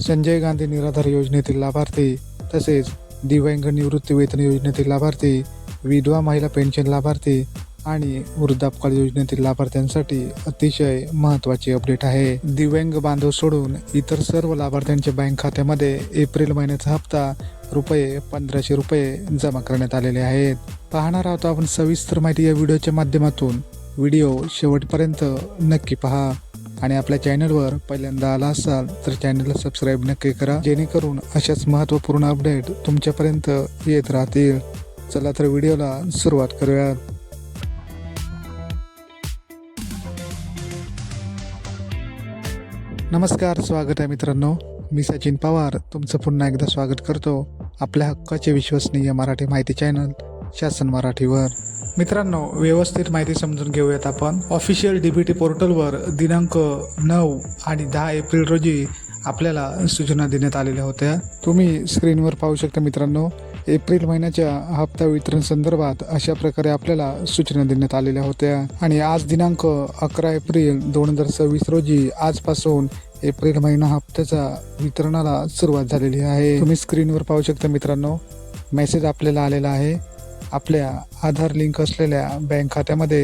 संजय गांधी निराधार योजनेतील लाभार्थी, तसेच दिव्यांग निवृत्ती वेतन योजनेतील लाभार्थी, विधवा महिला पेन्शन लाभार्थी आणि वृद्धापकाळ योजनेतील लाभार्थ्यांसाठी अतिशय महत्त्वाची अपडेट आहे. दिव्यांग बांधव सोडून इतर सर्व लाभार्थ्यांच्या बँक खात्यामध्ये एप्रिल महिन्याचा हप्ता ₹1500 जमा करण्यात आलेले आहेत. पाहणार आहोत आपण सविस्तर माहिती या व्हिडिओच्या माध्यमातून. व्हिडिओ शेवटपर्यंत नक्की पहा आणि आपल्या चॅनलवर पहिल्यांदा आला असाल तर चॅनलला सबस्क्राईब नक्की करा, जेणेकरून अशाच महत्त्वपूर्ण अपडेट तुमच्यापर्यंत येत राहतील. चला तर व्हिडिओला सुरुवात करूयात. नमस्कार, स्वागत आहे मित्रांनो. मी सचिन पवार तुमचं पुन्हा एकदा स्वागत करतो आपल्या हक्काचे विश्वसनीय मराठी माहिती चॅनल शासन मराठीवर. मित्रांनो, व्यवस्थित माहिती समजून घेऊयात आपण. ऑफिशियल DBT पोर्टलवर दिनांक 9 आणि 10 एप्रिल रोजी आपल्याला सूचना देण्यात आलेल्या होत्या. तुम्ही स्क्रीनवर पाहू शकता मित्रांनो. एप्रिल महिन्याच्या हप्ता वितरण संदर्भात अशा प्रकारे आपल्याला सूचना देण्यात आलेल्या होत्या आणि आज दिनांक 11 एप्रिल 2026 रोजी आजपासून एप्रिल महिना हप्त्याचा वितरणाला सुरुवात झालेली आहे. तुम्ही स्क्रीनवर पाहू शकता मित्रांनो. मेसेज आपल्याला आलेला आहे. आपल्या आधार लिंक असलेल्या बँक खात्यामध्ये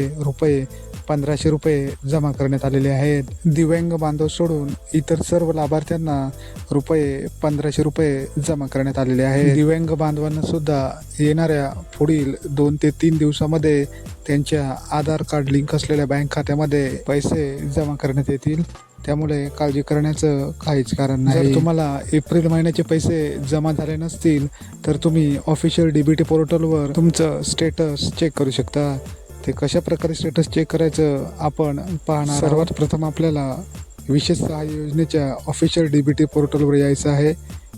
₹1500 जमा करण्यात आलेले आहेत. दिव्यांग बांधव सोडून इतर सर्व लाभार्थ्यांना ₹1500 जमा करण्यात आलेले आहेत. दिव्यांग बांधवांना सुद्धा येणाऱ्या पुढील 2 ते 3 दिवसामध्ये त्यांच्या आधार कार्ड लिंक असलेल्या बँक खात्यामध्ये पैसे जमा करण्यात येतील. त्यामुळे काळजी करण्याचं काहीच कारण नाही. जर तुम्हाला एप्रिल महिन्याचे पैसे जमा झाले नसतील तर तुम्ही ऑफिशियल DBT पोर्टलवर तुमचं स्टेटस चेक करू शकता. ते कशा प्रकारे स्टेटस चेक करायचं आपण पाहणार. सर्वात प्रथम आपल्याला विशेष सहाय्य योजनेच्या ऑफिशियल DBT पोर्टलवर यायचं आहे.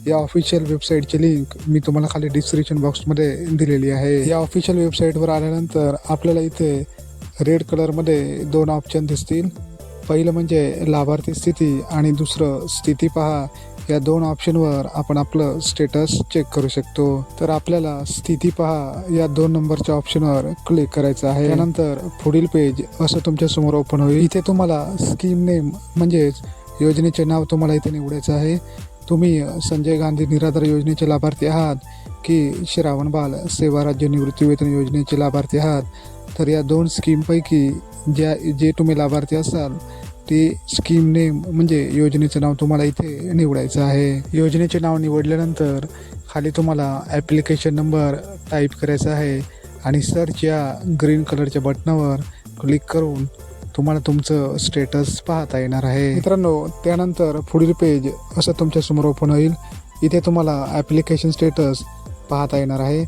या ऑफिशियल वेबसाईटची लिंक मी तुम्हाला खाली डिस्क्रिप्शन बॉक्समध्ये दिलेली आहे. या ऑफिशियल वेबसाईटवर आल्यानंतर आपल्याला इथे रेड कलरमध्ये 2 ऑप्शन दिसतील. पहिलं म्हणजे लाभार्थी स्थिती आणि दुसरं स्थिती पहा. या 2 ऑप्शनवर आपण आपलं स्टेटस चेक करू शकतो. तर आपल्याला स्थिती पहा या 2 नंबरच्या ऑप्शनवर क्लिक करायचं आहे. त्यानंतर पुढील पेज असं तुमच्या समोर ओपन होईल. इथे तुम्हाला स्कीम नेम म्हणजेच योजनेचे नाव तुम्हाला इथे निवडायचं आहे. तुम्ही संजय गांधी निराधार योजनेचे लाभार्थी आहात की श्रावण बाल सेवा राज्य निवृत्ती वेतन योजनेचे लाभार्थी आहात. तर या 2 स्कीमपैकी जे तुम्ही लाभार्थी असाल ते स्कीम नेम म्हणजे योजनेचं नाव तुम्हाला इथे निवडायचं आहे. योजनेचे नाव निवडल्यानंतर खाली तुम्हाला ॲप्लिकेशन नंबर टाईप करायचा आहे आणि सर्च या ग्रीन कलरच्या बटनावर क्लिक करून तुम्हाला तुमचं स्टेटस पाहता येणार आहे. मित्रांनो, त्यानंतर पुढील पेज असं तुमच्यासमोर ओपन होईल. इथे तुम्हाला ॲप्लिकेशन स्टेटस पाहता येणार आहे.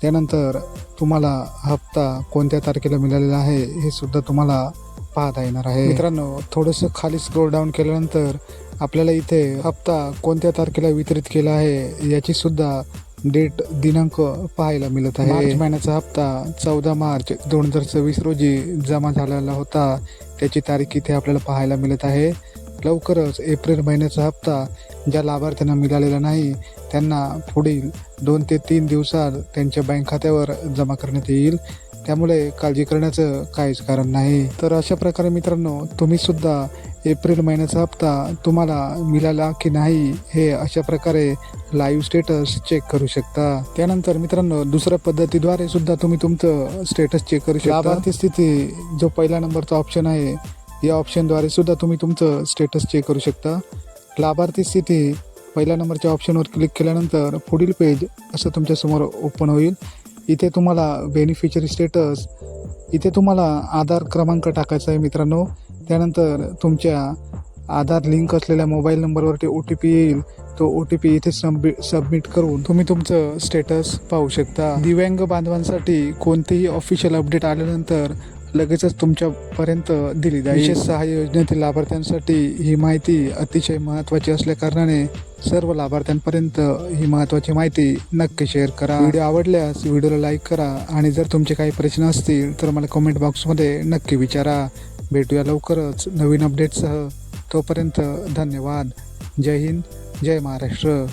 त्यानंतर तुम्हाला हप्ता कोणत्या तारखेला मिळालेला आहे हे सुद्धा तुम्हाला पाहता येणार आहे. मित्रांनो, थोडंसं खाली स्क्रोल डाऊन केल्यानंतर आपल्याला इथे हप्ता कोणत्या तारखेला वितरित केला आहे याची सुद्धा डेट दिनांक पाहायला मिळत आहे. मार्च महिन्याचा हप्ता 14 मार्च 2026 रोजी जमा झालेला होता. त्याची तारीख इथे आपल्याला पाहायला मिळत आहे. लवकरच एप्रिल महिन्याचा हप्ता ज्या लाभार्थ्यांना मिळालेला नाही त्यांना पुढील 2 ते 3 दिवसात त्यांच्या बँक खात्यावर जमा करण्यात येईल. त्यामुळे काळजी करण्याचं काहीच कारण नाही. तर अशा प्रकारे मित्रांनो, तुम्ही सुद्धा एप्रिल महिन्याचा हप्ता तुम्हाला मिळाला की नाही हे अशा प्रकारे लाईव्ह स्टेटस चेक करू शकता. त्यानंतर मित्रांनो, दुसऱ्या पद्धतीद्वारे सुद्धा तुम्ही तुमचं स्टेटस चेक करू शकता. लाभार्थी स्थिती जो पहिला नंबरचा ऑप्शन आहे या ऑप्शनद्वारे सुद्धा तुम्ही तुमचं स्टेटस चेक करू शकता. लाभार्थी स्थिती पहिल्या नंबरच्या ऑप्शनवर क्लिक केल्यानंतर पुढील पेज असं तुमच्यासमोर ओपन होईल. इथे तुम्हाला बेनिफिशरी स्टेटस, इथे तुम्हाला आधार क्रमांक टाकायचा आहे मित्रांनो. त्यानंतर तुमच्या आधार लिंक असलेल्या मोबाईल नंबरवरती OTP येईल. तो OTP इथे सबमिट करून तुम्ही तुमचं स्टेटस पाहू शकता. दिव्यांग बांधवांसाठी कोणतेही ऑफिशियल अपडेट आल्यानंतर लगेचच तुमच्यापर्यंत दिली जाईल. विशेष सहाय्य योजनेतील लाभार्थ्यांसाठी ही माहिती अतिशय महत्त्वाची असल्या कारणाने सर्व लाभार्थ्यांपर्यंत ही महत्त्वाची माहिती नक्की शेअर करा. व्हिडिओ आवडल्यास व्हिडिओला लाईक करा आणि जर तुमचे काही प्रश्न असतील तर मला कमेंट बॉक्समध्ये नक्की विचारा. भेटूया लवकरच नवीन अपडेटसह. तोपर्यंत धन्यवाद. जय हिंद, जय महाराष्ट्र.